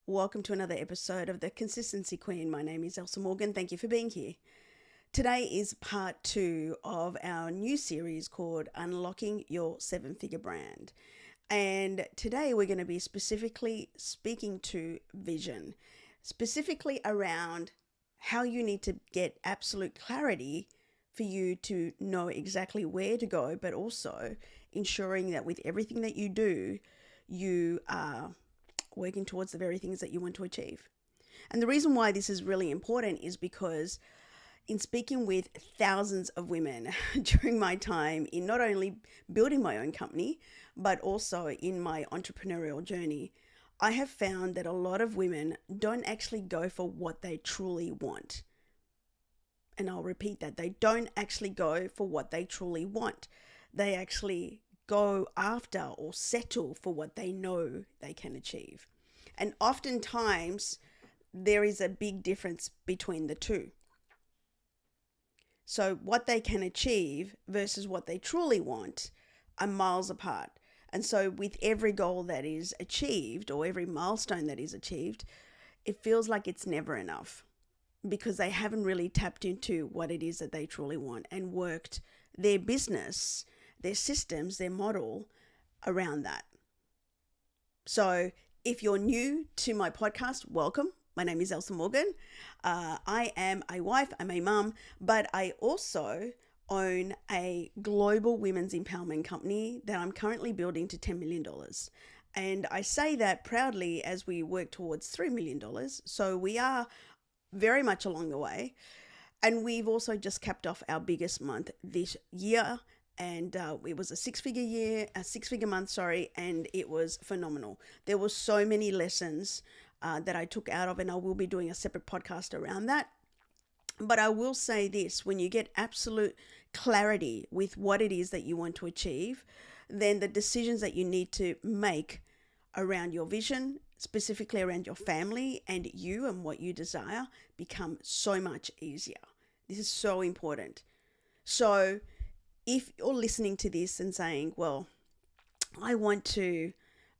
Welcome to another episode of The Consistency Queen. My name is Elsa Morgan. Thank you for being here. Today is part two of our new series called Unlocking Your Seven Figure Brand. And today we're going to be specifically speaking to vision, specifically around how you need to get absolute clarity for you to know exactly where to go, but also ensuring that with everything that you do, you are working towards the very things that you want to achieve. And the reason why this is really important is because in speaking with thousands of women during my time in not only building my own company, but also in my entrepreneurial journey, I have found that a lot of women don't actually go for what they truly want. And I'll repeat that, they don't actually go for what they truly want. They actually go after or settle for what they know they can achieve. And oftentimes, there is a big difference between the two. So, what they can achieve versus what they truly want are miles apart. And so, with every goal that is achieved or every milestone that is achieved, it feels like it's never enough because they haven't really tapped into what it is that they truly want and worked their business, their systems, their model around that. So, if you're new to my podcast, welcome. My name is Elsa Morgan. I am a wife, I'm a mum, but I also own a global women's empowerment company that I'm currently building to $10 million. And I say that proudly as we work towards $3 million. So we are very much along the way. And we've also just capped off our biggest month this year. And it was a six-figure month, sorry, and it was phenomenal. There were so many lessons that I took out of, and I will be doing a separate podcast around that. But I will say this, when you get absolute clarity with what it is that you want to achieve, then the decisions that you need to make around your vision, specifically around your family and you and what you desire, become so much easier. This is so important. So if you're listening to this and saying, well, I want to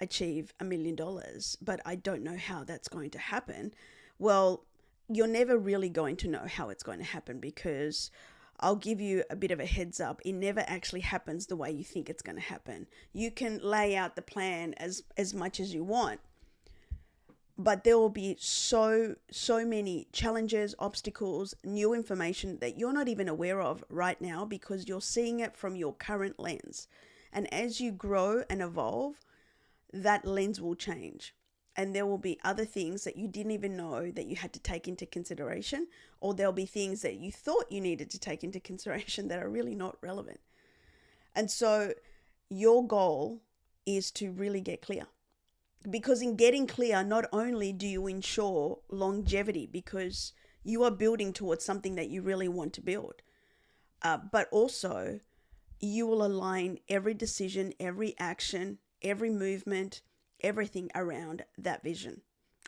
achieve $1 million, but I don't know how that's going to happen. Well, you're never really going to know how it's going to happen because I'll give you a bit of a heads up. It never actually happens the way you think it's going to happen. You can lay out the plan as much as you want, but there will be so many challenges, obstacles, new information that you're not even aware of right now because you're seeing it from your current lens. And as you grow and evolve, that lens will change. And there will be other things that you didn't even know that you had to take into consideration, or there'll be things that you thought you needed to take into consideration that are really not relevant. And so your goal is to really get clear. Because in getting clear, not only do you ensure longevity because you are building towards something that you really want to build, but also you will align every decision, every action, every movement, everything around that vision.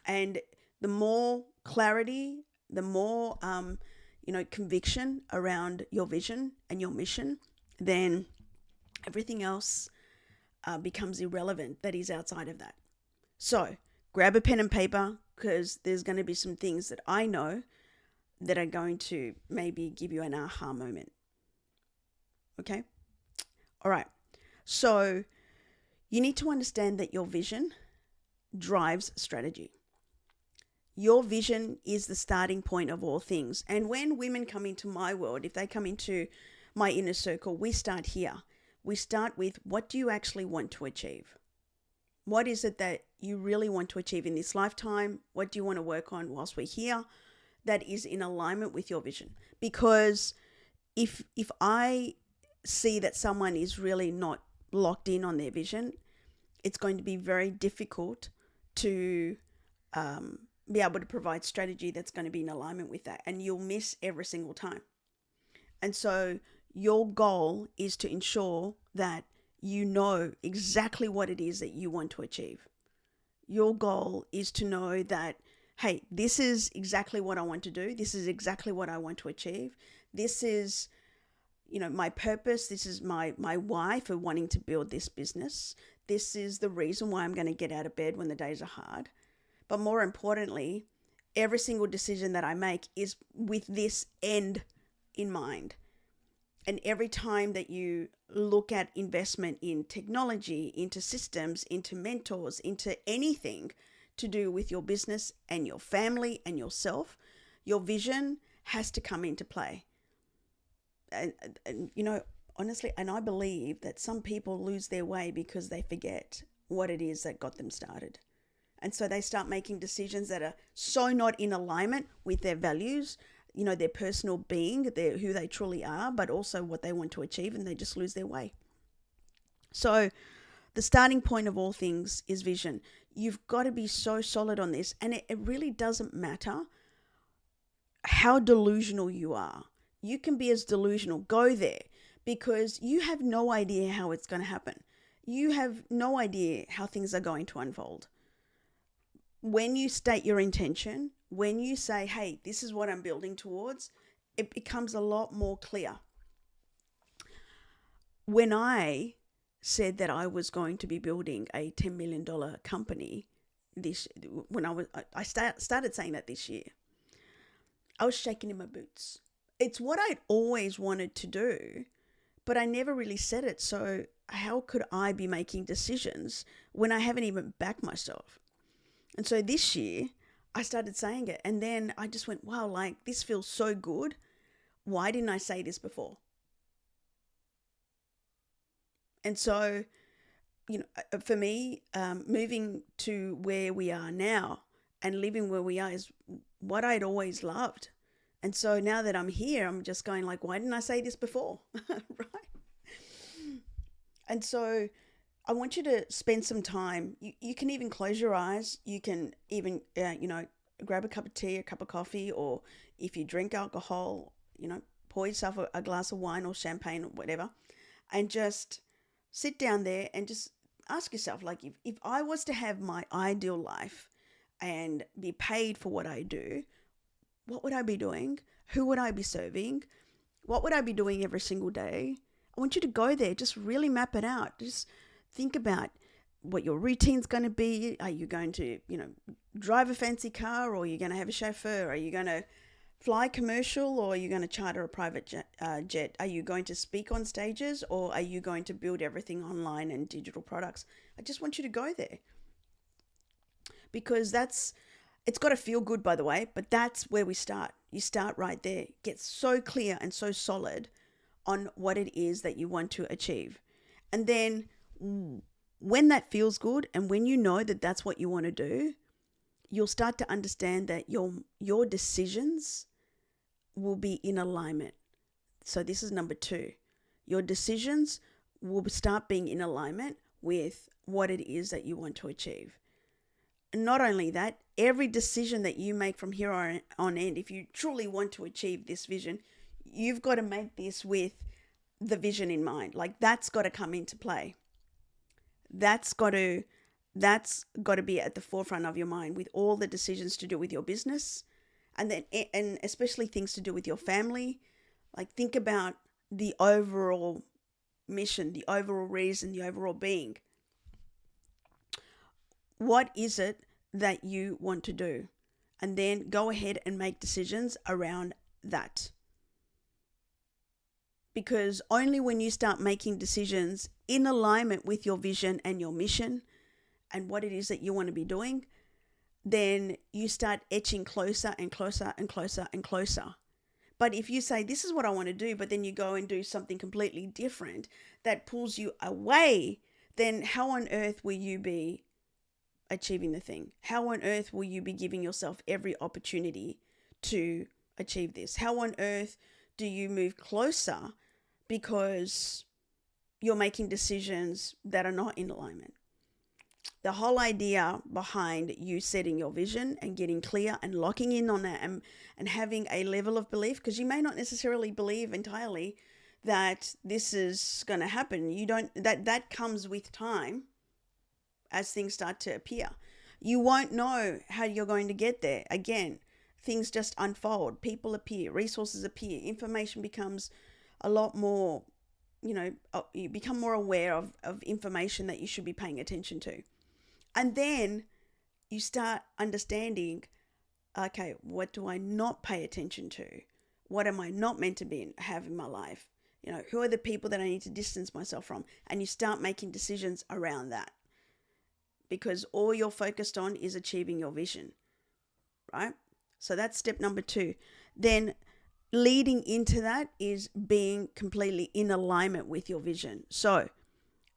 And the more clarity, the more conviction around your vision and your mission, then everything else becomes irrelevant that is outside of that. So grab a pen and paper because there's going to be some things that I know that are going to maybe give you an aha moment. Okay? All right. So you need to understand that your vision drives strategy. Your vision is the starting point of all things. And when women come into my world, if they come into my inner circle, we start here. We start with, what do you actually want to achieve? What is it that you really want to achieve in this lifetime? What do you want to work on whilst we're here that is in alignment with your vision? Because if I see that someone is really not locked in on their vision, it's going to be very difficult to be able to provide strategy that's going to be in alignment with that. And you'll miss every single time. And so your goal is to ensure that you know exactly what it is that you want to achieve. Your goal is to know that, hey, this is exactly what I want to do. This is exactly what I want to achieve. This is, my purpose. This is my why for wanting to build this business. This is the reason why I'm going to get out of bed when the days are hard. But more importantly, every single decision that I make is with this end in mind. And every time that you look at investment in technology, into systems, into mentors, into anything to do with your business and your family and yourself, your vision has to come into play. And honestly, and I believe that some people lose their way because they forget what it is that got them started. And so they start making decisions that are so not in alignment with their values, their personal being, who they truly are, but also what they want to achieve, and they just lose their way. So the starting point of all things is vision. You've got to be so solid on this, and it really doesn't matter how delusional you are. You can be as delusional. Go there, because you have no idea how it's going to happen. You have no idea how things are going to unfold. When you state your intention, when you say, hey, this is what I'm building towards, it becomes a lot more clear. When I said that I was going to be building a $10 million company I started saying that this year, I was shaking in my boots. It's what I'd always wanted to do, but I never really said it. So how could I be making decisions when I haven't even backed myself? And so this year I started saying it, and then I just went, wow, like this feels so good. Why didn't I say this before? And so, for me, moving to where we are now and living where we are is what I'd always loved. And so now that I'm here, I'm just going like, why didn't I say this before? Right? And so I want you to spend some time. You can even close your eyes. You can even, grab a cup of tea, a cup of coffee, or if you drink alcohol, pour yourself a glass of wine or champagne or whatever, and just sit down there and just ask yourself, like, if I was to have my ideal life and be paid for what I do, what would I be doing? Who would I be serving? What would I be doing every single day? I want you to go there. Just really map it out. Just think about what your routine's going to be. Are you going to, drive a fancy car, or are you going to have a chauffeur? Are you going to fly commercial, or are you going to charter a private jet? Are you going to speak on stages, or are you going to build everything online and digital products? I just want you to go there, because it's got to feel good, by the way, but that's where we start. You start right there. Get so clear and so solid on what it is that you want to achieve. And then when that feels good, and when you know that that's what you want to do, you'll start to understand that your decisions will be in alignment. So this is number 2. Your decisions will start being in alignment with what it is that you want to achieve. And not only that, every decision that you make from here on end, if you truly want to achieve this vision, you've got to make this with the vision in mind. Like, that's got to come into play. That's got to be at the forefront of your mind with all the decisions to do with your business, and especially things to do with your family. Like, think about the overall mission, the overall reason, the overall being. What is it that you want to do? And then go ahead and make decisions around that. Because only when you start making decisions in alignment with your vision and your mission and what it is that you want to be doing, then you start etching closer and closer and closer and closer. But if you say, this is what I want to do, but then you go and do something completely different that pulls you away, then how on earth will you be achieving the thing? How on earth will you be giving yourself every opportunity to achieve this? How on earth do you move closer because you're making decisions that are not in alignment? The whole idea behind you setting your vision and getting clear and locking in on that and having a level of belief, because you may not necessarily believe entirely that this is going to happen. That comes with time as things start to appear. You won't know how you're going to get there. Again, things just unfold. People appear, resources appear, information becomes a lot more, you become more aware of information that you should be paying attention to. And then you start understanding, okay, what do I not pay attention to? What am I not meant to have in my life? Who are the people that I need to distance myself from? And you start making decisions around that, because all you're focused on is achieving your vision, right? So that's step number 2. Then leading into that is being completely in alignment with your vision. So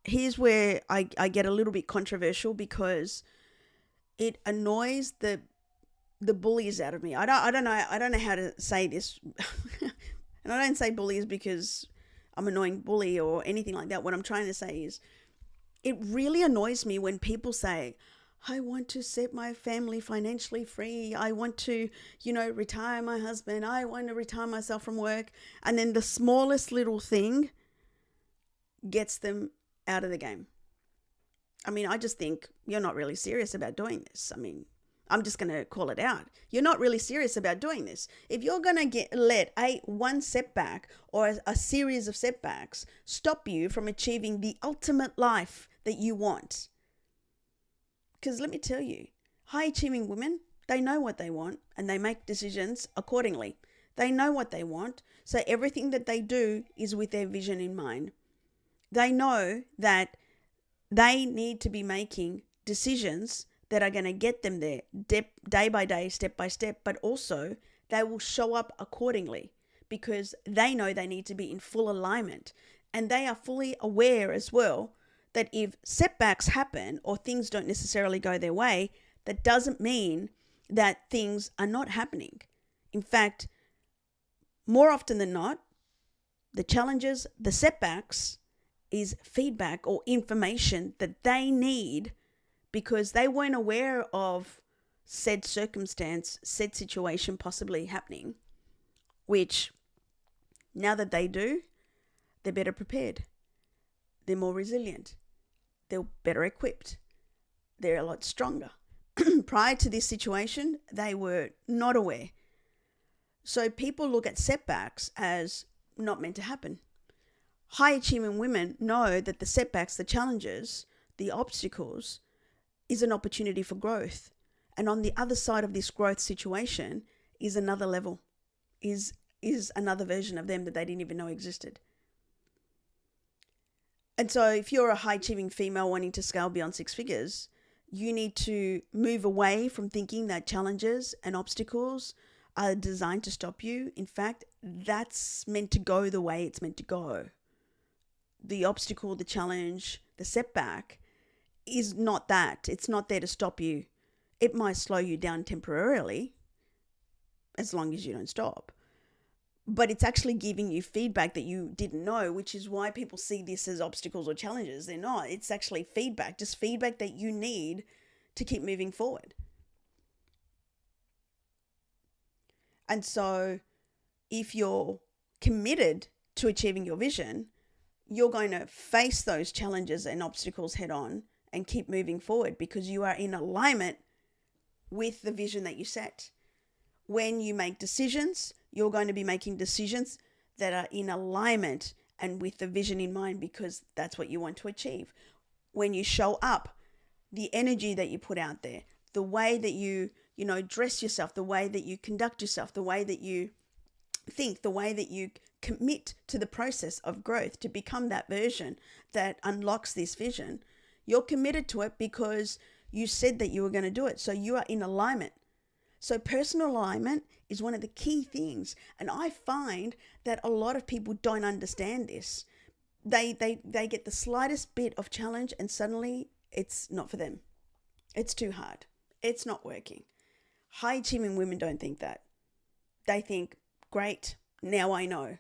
here's where I get a little bit controversial, because it annoys the bullies out of me. I don't know how to say this. And I don't say bullies because I'm an annoying bully or anything like that. What I'm trying to say is, it really annoys me when people say, I want to set my family financially free. I want to, retire my husband. I want to retire myself from work. And then the smallest little thing gets them out of the game. I mean, I just think you're not really serious about doing this. I mean, I'm just going to call it out. You're not really serious about doing this. If you're going to let one setback or a series of setbacks stop you from achieving the ultimate life that you want. Because let me tell you, high achieving women, they know what they want and they make decisions accordingly. They know what they want. So everything that they do is with their vision in mind. They know that they need to be making decisions that are going to get them there day by day, step by step, but also they will show up accordingly because they know they need to be in full alignment. And they are fully aware as well that if setbacks happen or things don't necessarily go their way, that doesn't mean that things are not happening. In fact, more often than not, the challenges, the setbacks is feedback or information that they need because they weren't aware of said circumstance, said situation possibly happening, which now that they do, they're better prepared. They're more resilient. They're better equipped. They're a lot stronger. Prior to this situation, they were not aware. So people look at setbacks as not meant to happen. High achieving women know that the setbacks, the challenges, the obstacles is an opportunity for growth. And on the other side of this growth situation is another level, is another version of them that they didn't even know existed. And so if you're a high achieving female wanting to scale beyond 6 figures, you need to move away from thinking that challenges and obstacles are designed to stop you. In fact, that's meant to go the way it's meant to go. The obstacle, the challenge, the setback is not that. It's not there to stop you. It might slow you down temporarily, as long as you don't stop. But it's actually giving you feedback that you didn't know, which is why people see this as obstacles or challenges. They're not. It's actually feedback, just feedback that you need to keep moving forward. And so if you're committed to achieving your vision, you're going to face those challenges and obstacles head on and keep moving forward because you are in alignment with the vision that you set. When you make decisions, you're going to be making decisions that are in alignment and with the vision in mind because that's what you want to achieve. When you show up, the energy that you put out there, the way that you dress yourself, the way that you conduct yourself, the way that you think, the way that you commit to the process of growth to become that version that unlocks this vision, you're committed to it because you said that you were going to do it. So you are in alignment. So personal alignment is one of the key things. And I find that a lot of people don't understand this. They get the slightest bit of challenge and suddenly it's not for them. It's too hard. It's not working. High achieving women don't think that. They think, great, now I know,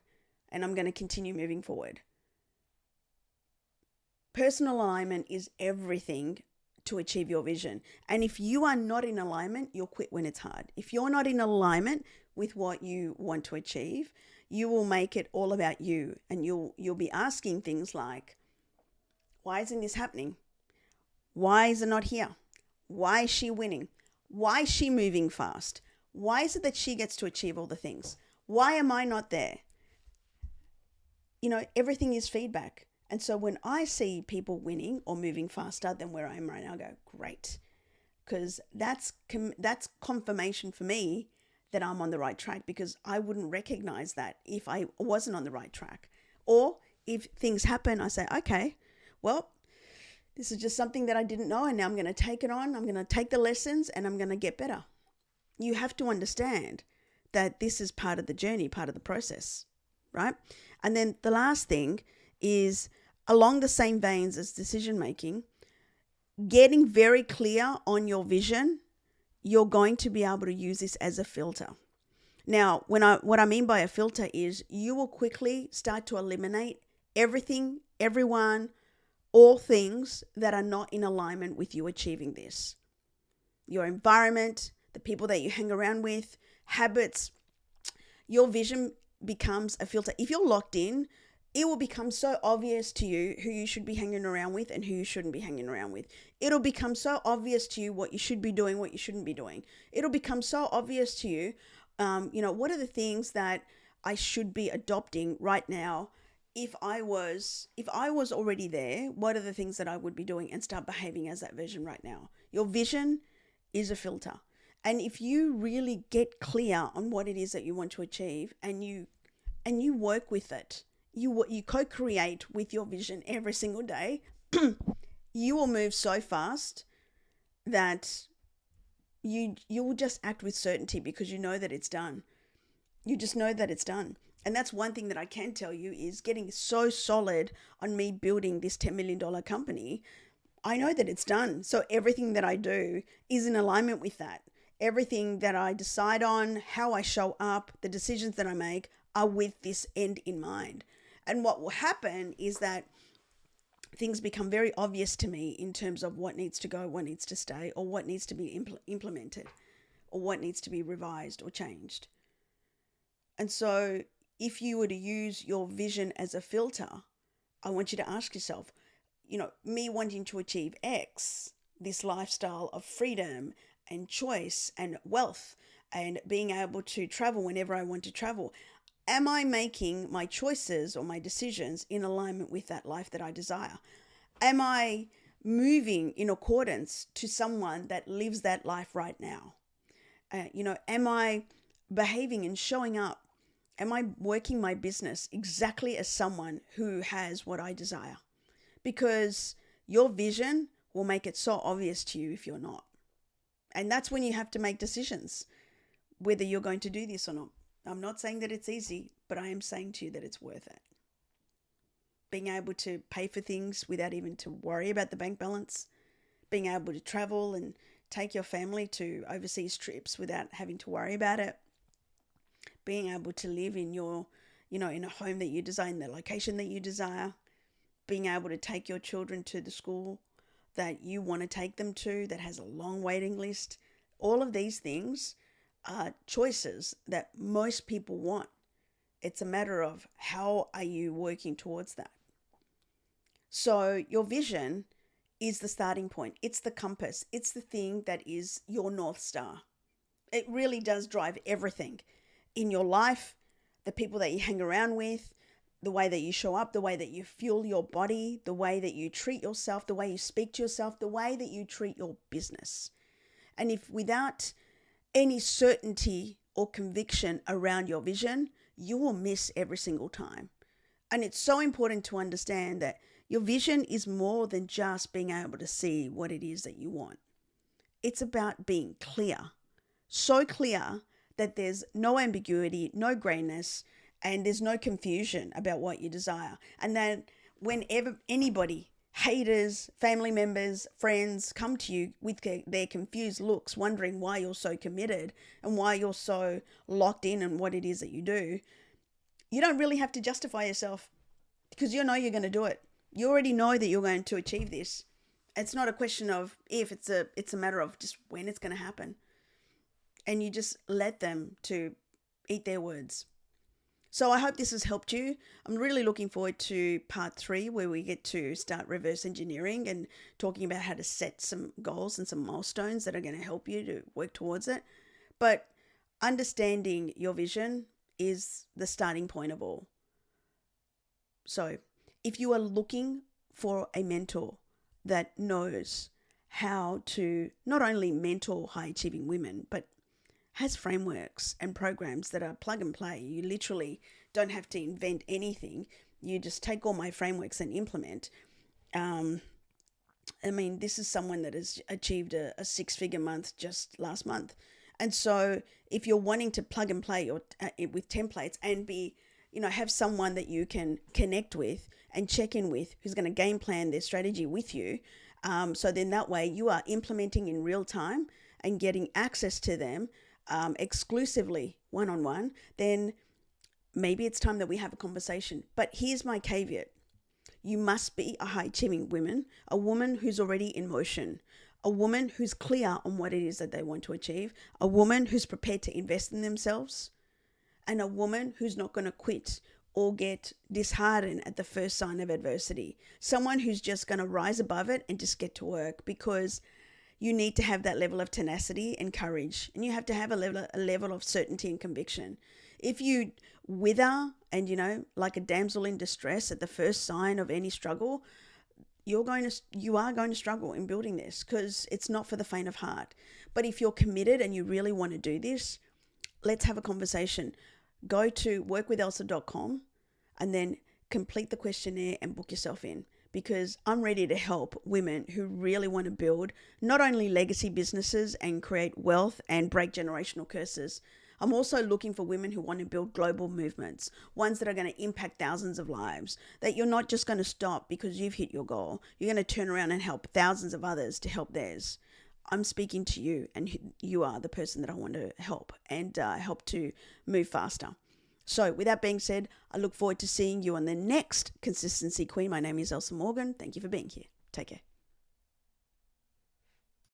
and I'm going to continue moving forward. Personal alignment is everything to achieve your vision. And if you are not in alignment, you'll quit when it's hard. If you're not in alignment with what you want to achieve, you will make it all about you. And you'll be asking things like, why isn't this happening? Why is it not here? Why is she winning? Why is she moving fast? Why is it that she gets to achieve all the things? Why am I not there? Everything is feedback. And so when I see people winning or moving faster than where I am right now, I go, great. because that's confirmation for me that I'm on the right track, because I wouldn't recognize that if I wasn't on the right track. Or if things happen, I say, okay, well, this is just something that I didn't know, and now I'm going to take it on. I'm going to take the lessons and I'm going to get better. You have to understand that this is part of the journey, part of the process, right? And then the last thing is, along the same veins as decision making, getting very clear on your vision. You're going to be able to use this as a filter. Now, what I mean by a filter is you will quickly start to eliminate everything, everyone, all things that are not in alignment with you achieving this. Your environment, the people that you hang around with, habits. Your vision becomes a filter. If you're locked in, it will become so obvious to you who you should be hanging around with and who you shouldn't be hanging around with. It'll become so obvious to you what you should be doing, what you shouldn't be doing. It'll become so obvious to you, what are the things that I should be adopting right now. If I was already there, what are the things that I would be doing, and start behaving as that vision right now? Your vision is a filter. And if you really get clear on what it is that you want to achieve, and you work with it, you co-create with your vision every single day, you will move so fast that you will just act with certainty, because you know that it's done. You just know that it's done. And that's one thing that I can tell you is getting so solid on me building this $10 million company. I know that it's done. So everything that I do is in alignment with that. Everything that I decide on, how I show up, the decisions that I make are with this end in mind. And what will happen is that things become very obvious to me in terms of what needs to go, what needs to stay, or what needs to be implemented, or what needs to be revised or changed. And so if you were to use your vision as a filter, I want you to ask yourself, me wanting to achieve X, this lifestyle of freedom and choice and wealth and being able to travel whenever I want to travel, am I making my choices or my decisions in alignment with that life that I desire? Am I moving in accordance to someone that lives that life right now? Am I behaving and showing up? Am I working my business exactly as someone who has what I desire? Because your vision will make it so obvious to you if you're not. And that's when you have to make decisions, whether you're going to do this or not. I'm not saying that it's easy, but I am saying to you that it's worth it. Being able to pay for things without even to worry about the bank balance, being able to travel and take your family to overseas trips without having to worry about it, being able to live in your, in a home that you desire, in the location that you desire, being able to take your children to the school that you want to take them to, that has a long waiting list. All of these things are choices that most people want. It's a matter of how are you working towards that. So your vision is the starting point. It's the compass. It's the thing that is your North Star. It really does drive everything in your life, the people that you hang around with, the way that you show up, the way that you fuel your body, the way that you treat yourself, the way you speak to yourself, the way that you treat your business. And if without any certainty or conviction around your vision, you will miss every single time. And it's so important to understand that your vision is more than just being able to see what it is that you want. It's about being clear, so clear that there's no ambiguity, no grayness, and there's no confusion about what you desire. And then whenever anybody, haters, family members, friends come to you with their confused looks, wondering why you're so committed and why you're so locked in on what it is that you do, you don't really have to justify yourself, because you know you're going to do it. You already know that you're going to achieve this. It's not a question of if, it's a matter of just when it's going to happen. And you just let them to eat their words. So I hope this has helped you. I'm really looking forward to part 3, where we get to start reverse engineering and talking about how to set some goals and some milestones that are going to help you to work towards it. But understanding your vision is the starting point of all. So if you are looking for a mentor that knows how to not only mentor high achieving women, but has frameworks and programs that are plug and play. You literally don't have to invent anything. You just take all my frameworks and implement. This is someone that has achieved a six-figure month just last month. And so if you're wanting to plug and play with templates and have someone that you can connect with and check in with who's going to game plan their strategy with you, so then that way you are implementing in real time and getting access to them exclusively one-on-one, then maybe it's time that we have a conversation. But here's my caveat. You must be a high achieving woman, a woman who's already in motion, a woman who's clear on what it is that they want to achieve, a woman who's prepared to invest in themselves, and a woman who's not going to quit or get disheartened at the first sign of adversity. Someone who's just going to rise above it and just get to work, because you need to have that level of tenacity and courage, and you have to have a level of certainty and conviction. If you wither and, like a damsel in distress at the first sign of any struggle, you are going to struggle in building this, because it's not for the faint of heart. But if you're committed and you really want to do this, let's have a conversation. Go to workwithelsa.com and then complete the questionnaire and book yourself in, because I'm ready to help women who really want to build not only legacy businesses and create wealth and break generational curses. I'm also looking for women who want to build global movements, ones that are going to impact thousands of lives, that you're not just going to stop because you've hit your goal. You're going to turn around and help thousands of others to help theirs. I'm speaking to you, and you are the person that I want to help and help to move faster. So with that being said, I look forward to seeing you on the next Consistency Queen. My name is Elsa Morgan. Thank you for being here. Take care.